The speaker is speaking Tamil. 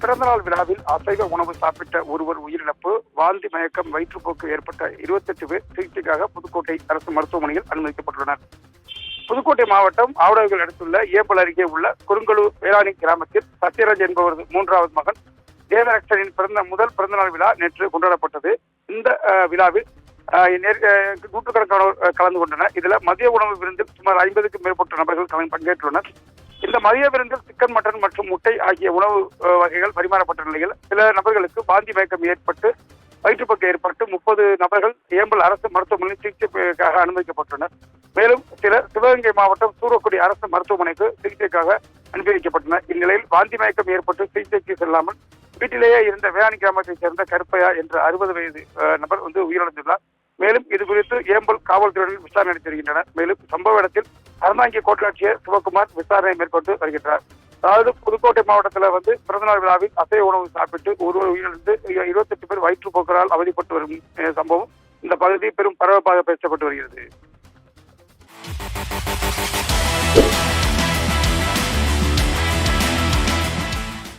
பிறந்தநாள் விழாவில் அசைவ உணவு சாப்பிட்ட ஒருவர் உயிரிழப்பு, வாந்தி மயக்கம், வயிற்றுப்போக்கு ஏற்பட்ட 28 பேர் சிகிச்சைக்காக புதுக்கோட்டை அரசு மருத்துவமனையில் அனுமதிக்கப்பட்டுள்ளனர். புதுக்கோட்டை மாவட்டம் ஆவடர்கள் அடுத்துள்ள ஏம்பல் அருகே உள்ள குறுங்கலூர் வேளாணி கிராமத்தில் சத்யராஜ் என்பவரது 3வது மகன் தேவரக்ஷனின் முதல் பிறந்தநாள் விழா நேற்று கொண்டாடப்பட்டது. இந்த விழாவில் நூற்றுக்கணக்கானோர் கலந்து கொண்டனர். இதுல மதிய உணவு விருந்தில் சுமார் 50க்கும் மேற்பட்ட நபர்கள் பங்கேற்றுள்ளனர். இந்த மதிய விருந்தில் சிக்கன், மட்டன் மற்றும் முட்டை ஆகிய உணவு வகைகள் பரிமாறப்பட்ட நிலையில் சில நபர்களுக்கு வாந்தி மயக்கம் ஏற்பட்டு வயிற்றுப்போக்கு ஏற்பட்டு 30 நபர்கள் ஏம்பல் அரசு மருத்துவமனையில் சிகிச்சைக்காக அனுமதிக்கப்பட்டுள்ளனர். மேலும் சிலர் சிவகங்கை மாவட்டம் சூரக்குடி அரசு மருத்துவமனைக்கு சிகிச்சைக்காக அனுப்பி வைக்கப்பட்டனர். இந்நிலையில் வாந்தி மயக்கம் ஏற்பட்டு சிகிச்சைக்கு செல்லாமல் வீட்டிலேயே இருந்த வேளாண் கிராமத்தைச் சேர்ந்த கருப்பையா என்ற 60 வயது நபர் உயிரிழந்துள்ளார். மேலும் இது குறித்து ஏம்பல் காவல்துறையினர் விசாரணை நடத்தி வருகின்றனர். மேலும் சம்பவ இடத்தில் அறந்தாங்கி கோட்டாட்சியர் சிவகுமார் விசாரணை மேற்கொண்டு வருகின்றார். அதாவது புதுக்கோட்டை மாவட்டத்தில் பிறந்தநாள் விழாவில் அசைவ உணவு சாப்பிட்டு ஒருவர் உயிரிழந்து 28 பேர் வயிற்றுப்போக்கரால் அவதிப்பட்டு வரும் சம்பவம் இந்த பகுதி பெரும் பரபரப்பாக பேசப்பட்டு வருகிறது.